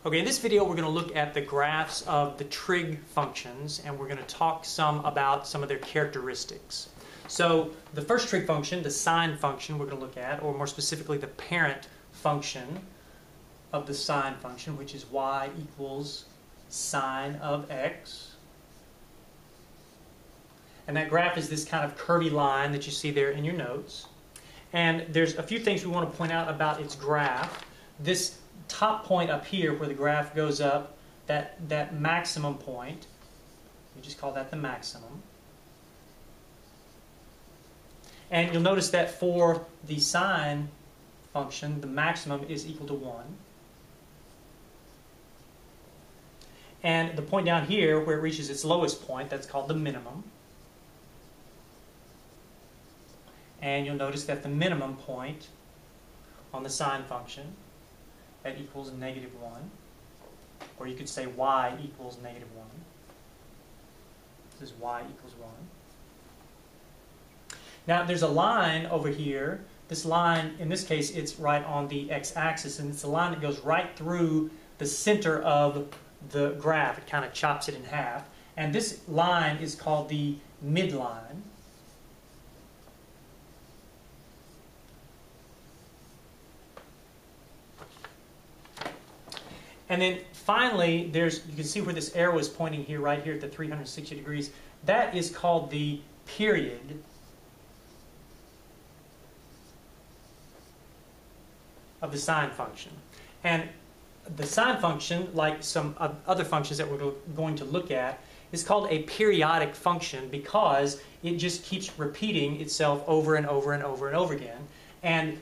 Okay, in this video we're going to look at the graphs of the trig functions, and we're going to talk some about some of their characteristics. So the first trig function, the sine function, we're going to look at, or more specifically the parent function of the sine function, which is y equals sine of x. And that graph is this kind of curvy line that you see there in your notes. And there's a few things we want to point out about its graph. This top point up here where the graph goes up, that maximum point, we just call that the maximum. And you'll notice that for the sine function, the maximum is equal to 1. And the point down here where it reaches its lowest point, that's called the minimum. And you'll notice that the minimum point on the sine function, that equals -1. Or you could say y equals -1. This is y equals 1. Now there's a line over here. This line, in this case, it's right on the x-axis, and it's a line that goes right through the center of the graph. It kind of chops it in half. And this line is called the midline. And then finally, you can see where this arrow is pointing here, right here at the 360 degrees. That is called the period of the sine function. And the sine function, like some other functions that we're going to look at, is called a periodic function because it just keeps repeating itself over and over and over and over again. And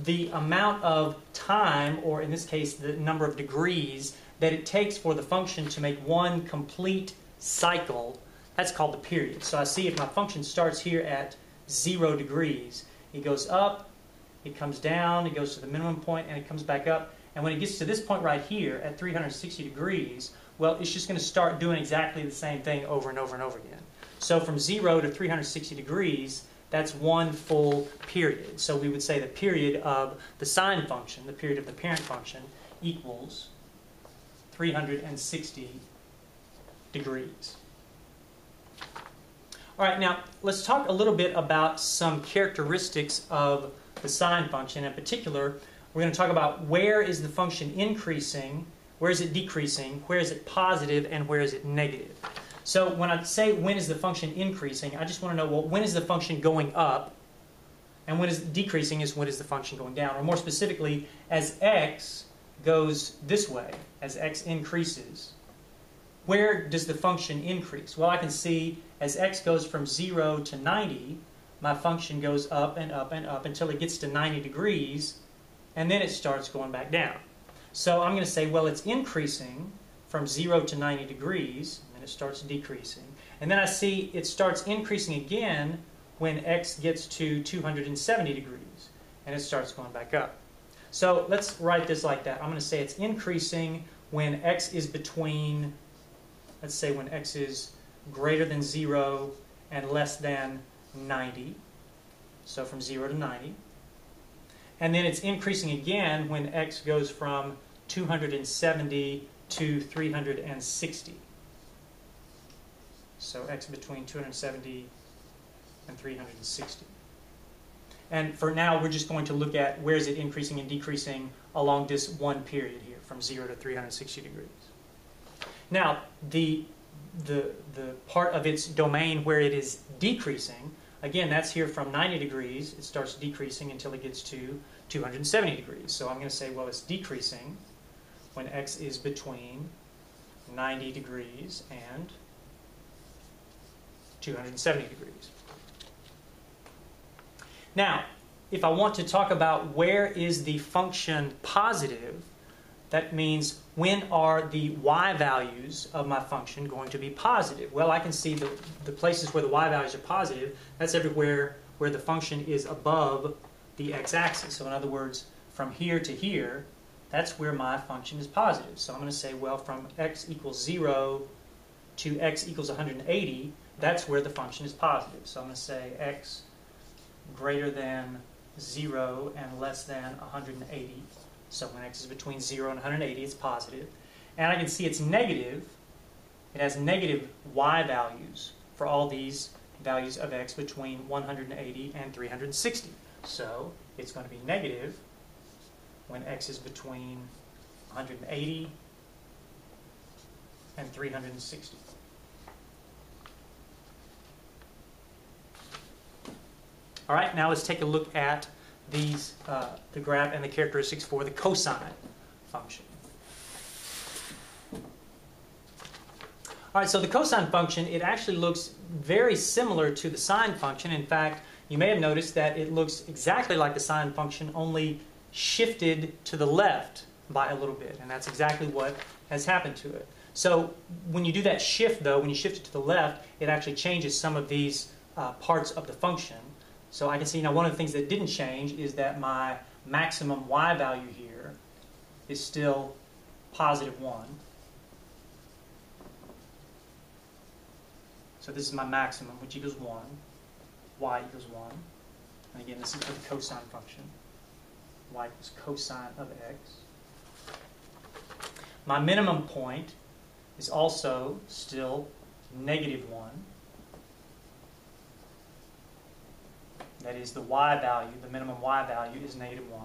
the amount of time, or in this case the number of degrees, that it takes for the function to make one complete cycle, that's called the period. So I see if my function starts here at 0 degrees, it goes up, it comes down, it goes to the minimum point, and it comes back up. And when it gets to this point right here at 360 degrees, well, it's just going to start doing exactly the same thing over and over and over again. So from 0 to 360 degrees, that's one full period. So we would say the period of the sine function, the period of the parent function, equals 360 degrees. All right, now let's talk a little bit about some characteristics of the sine function. In particular, we're going to talk about where is the function increasing, where is it decreasing, where is it positive, and where is it negative. So when I say when is the function increasing, I just want to know, well, when is the function going up, and when is it decreasing is when is the function going down. Or more specifically, as x goes this way, as x increases, where does the function increase? Well, I can see as x goes from 0 to 90, my function goes up and up and up until it gets to 90 degrees, and then it starts going back down. So I'm going to say, well, it's increasing from 0 to 90 degrees, and it starts decreasing. And then I see it starts increasing again when x gets to 270 degrees, and it starts going back up. So let's write this like that. I'm going to say it's increasing when x is between, let's say when x is greater than 0 and less than 90. So from 0 to 90. And then it's increasing again when x goes from 270 to 360. So x between 270 and 360. And for now, we're just going to look at where is it increasing and decreasing along this one period here, from 0 to 360 degrees. Now, the part of its domain where it is decreasing, again, that's here from 90 degrees. It starts decreasing until it gets to 270 degrees. So I'm going to say, well, it's decreasing when x is between 90 degrees and 270 degrees. Now, if I want to talk about where is the function positive, that means when are the y values of my function going to be positive? Well, I can see the places where the y values are positive. That's everywhere where the function is above the x-axis. So in other words, from here to here, that's where my function is positive. So I'm going to say, well, from x equals 0 to x equals 180, that's where the function is positive. So I'm going to say x greater than 0 and less than 180. So when x is between 0 and 180, it's positive. And I can see it's negative. It has negative y values for all these values of x between 180 and 360. So it's going to be negative when x is between 180 and 360. All right, now let's take a look at these, the graph and the characteristics for the cosine function. All right, so the cosine function, it actually looks very similar to the sine function. In fact, you may have noticed that it looks exactly like the sine function, only shifted to the left by a little bit, and that's exactly what has happened to it. So when you do that shift, though, when you shift it to the left, it actually changes some of these parts of the function. So I can see now one of the things that didn't change is that my maximum y value here is still positive 1. So this is my maximum, which equals 1. Y equals 1. And again, this is for the cosine function. Y equals cosine of x. My minimum point is also still negative 1. That is, the y value, the minimum y value is negative 1.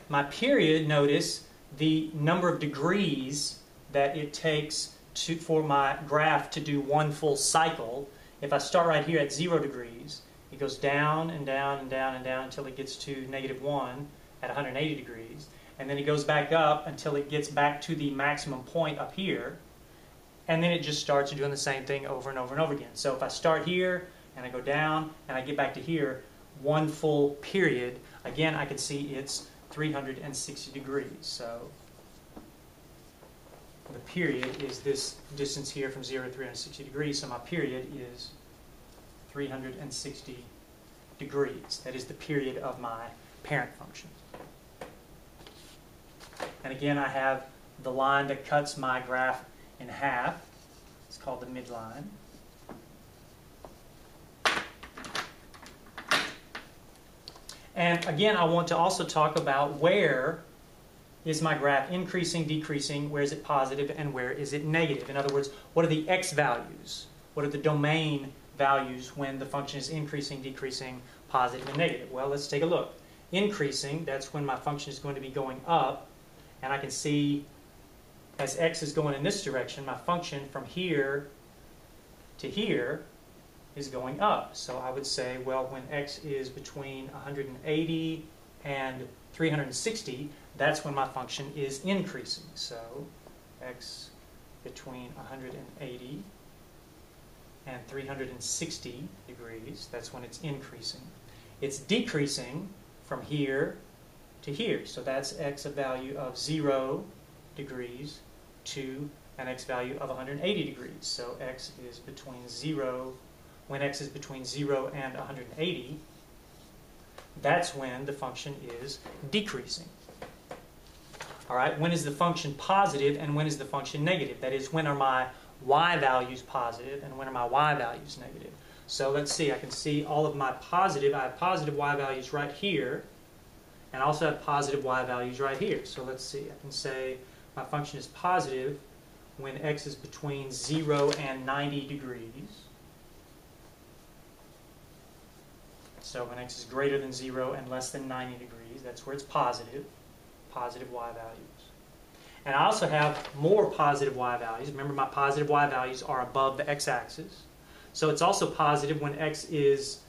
My period, notice the number of degrees that it takes for my graph to do one full cycle. If I start right here at 0 degrees, it goes down and down and down and down until it gets to negative 1 at 180 degrees. And then it goes back up until it gets back to the maximum point up here. And then it just starts doing the same thing over and over and over again. So if I start here and I go down and I get back to here, one full period, again I can see it's 360 degrees. So the period is this distance here from 0 to 360 degrees. So my period is 360 degrees. That is the period of my parent function. And again, I have the line that cuts my graph in half. It's called the midline. And again, I want to also talk about where is my graph increasing, decreasing, where is it positive, and where is it negative. In other words, what are the x values? What are the domain values when the function is increasing, decreasing, positive, and negative? Well, let's take a look. Increasing, that's when my function is going to be going up, and I can see as x is going in this direction, my function from here to here is going up. So I would say, well, when x is between 180 and 360, that's when my function is increasing. So x between 180 and 360 degrees, that's when it's increasing. It's decreasing from here to here. So that's x a value of 0 degrees to an x value of 180 degrees. So x is between 0, when x is between 0 and 180, that's when the function is decreasing. All right, when is the function positive and when is the function negative? That is, when are my y values positive and when are my y values negative? So let's see, I can see all of my positive, I have positive y values right here, and I also have positive y values right here. So let's see, I can say my function is positive when x is between 0 and 90 degrees. So when x is greater than 0 and less than 90 degrees, that's where it's positive, positive y values. And I also have more positive y values. Remember, my positive y values are above the x-axis. So it's also positive when x is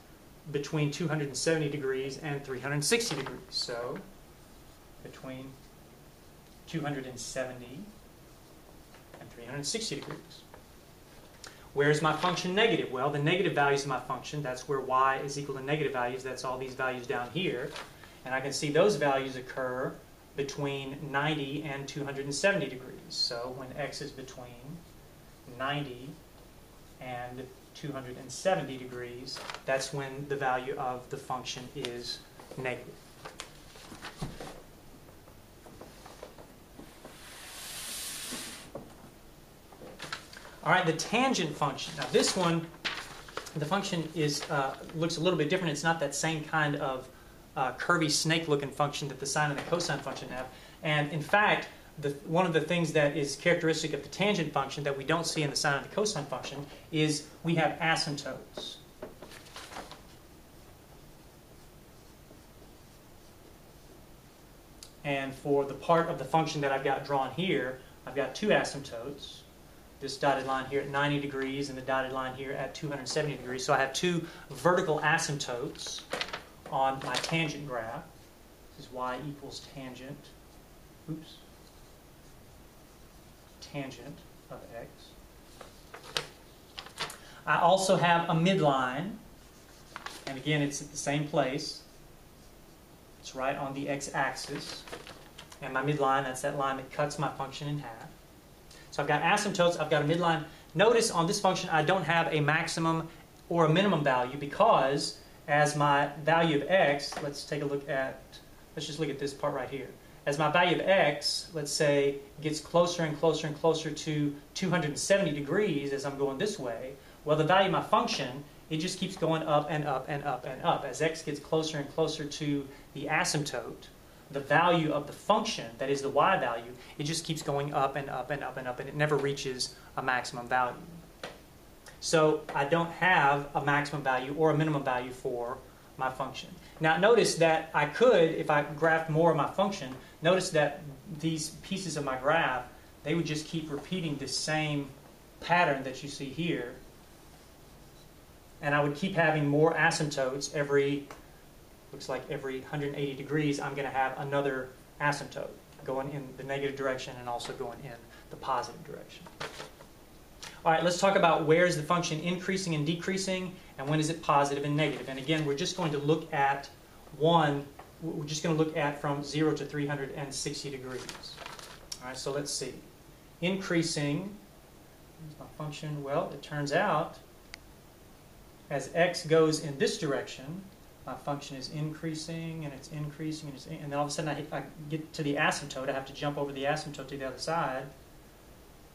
between 270 degrees and 360 degrees. So between 270 and 360 degrees. Where is my function negative? Well, the negative values of my function, that's where y is equal to negative values. That's all these values down here. And I can see those values occur between 90 and 270 degrees. So when x is between 90 and 270 degrees, that's when the value of the function is negative. All right, the tangent function. Now this one the function is looks a little bit different. It's not that same kind of curvy snake-looking function that the sine and the cosine function have. And in fact, one of the things that is characteristic of the tangent function that we don't see in the sine and the cosine function is we have asymptotes. And for the part of the function that I've got drawn here, I've got two asymptotes. This dotted line here at 90 degrees and the dotted line here at 270 degrees. So I have two vertical asymptotes on my tangent graph. This is y equals tangent. Oops. Tangent of x. I also have a midline. And again, it's at the same place. It's right on the x-axis. And my midline, that's that line that cuts my function in half. So I've got asymptotes, I've got a midline. Notice on this function I don't have a maximum or a minimum value because as my value of x, let's just look at this part right here. As my value of x, let's say, gets closer and closer and closer to 270 degrees as I'm going this way, well, the value of my function, it just keeps going up and up and up and up. As x gets closer and closer to the asymptote, the value of the function, that is the y value, it just keeps going up and up and up and up, and it never reaches a maximum value. So I don't have a maximum value or a minimum value for my function. Now notice that I could, if I graphed more of my function, notice that these pieces of my graph, they would just keep repeating the same pattern that you see here. And I would keep having more asymptotes looks like every 180 degrees, I'm going to have another asymptote going in the negative direction and also going in the positive direction. All right, let's talk about where is the function increasing and decreasing, and when is it positive and negative. And again, we're just going to look at from 0 to 360 degrees. All right, so let's see. Increasing, here's my function. Well, it turns out as x goes in this direction, my function is increasing and it's increasing and then all of a sudden I get to the asymptote. I have to jump over the asymptote to the other side.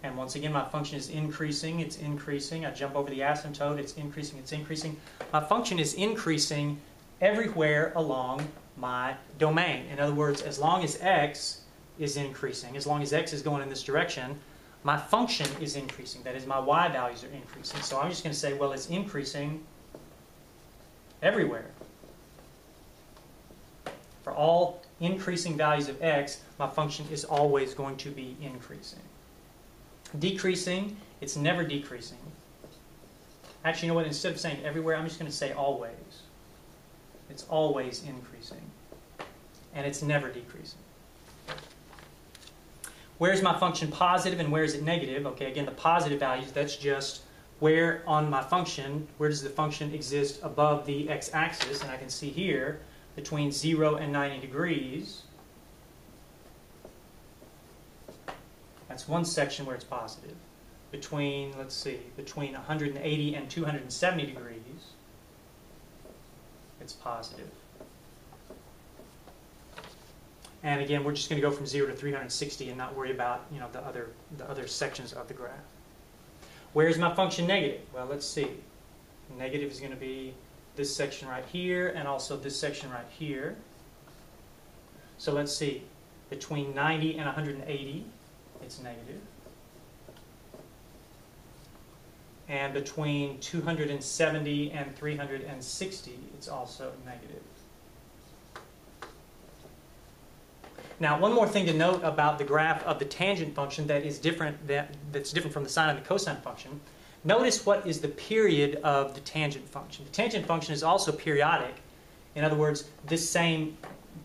And once again, my function is increasing, it's increasing. I jump over the asymptote, it's increasing, it's increasing. My function is increasing everywhere along my domain. In other words, as long as x is increasing, as long as x is going in this direction, my function is increasing. That is, my y values are increasing. So I'm just going to say, well, it's increasing everywhere. For all increasing values of x, my function is always going to be increasing. Decreasing, it's never decreasing. Actually, you know what? Instead of saying everywhere, I'm just going to say always. It's always increasing. And it's never decreasing. Where is my function positive and where is it negative? Okay, again, the positive values, that's just where on my function, where does the function exist above the x-axis? And I can see here, between 0 and 90 degrees, that's one section where it's positive. Between, let's see, between 180 and 270 degrees, it's positive. And again, we're just going to go from 0 to 360 and not worry about, you know, the other sections of the graph. Where is my function negative? Well, let's see. Negative is going to be this section right here and also this section right here. So let's see. Between 90 and 180, it's negative. And between 270 and 360, it's also negative. Now, one more thing to note about the graph of the tangent function that is that's different from the sine and the cosine function. Notice what is the period of the tangent function. The tangent function is also periodic. In other words, this same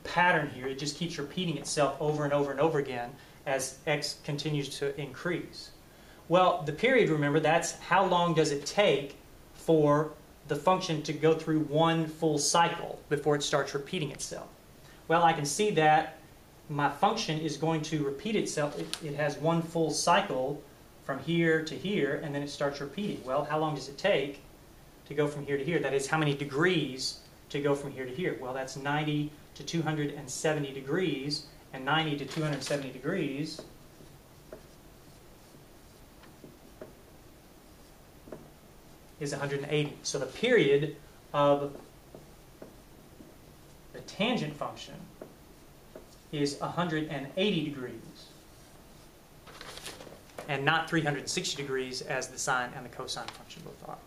pattern here, it just keeps repeating itself over and over and over again as x continues to increase. Well, the period, remember, that's how long does it take for the function to go through one full cycle before it starts repeating itself. Well, I can see that my function is going to repeat itself. It has one full cycle from here to here, and then it starts repeating. Well, how long does it take to go from here to here? That is, how many degrees to go from here to here? Well, that's 90 to 270 degrees, and 90 to 270 degrees is 180. So the period of the tangent function is 180 degrees, and not 360 degrees as the sine and the cosine function both are.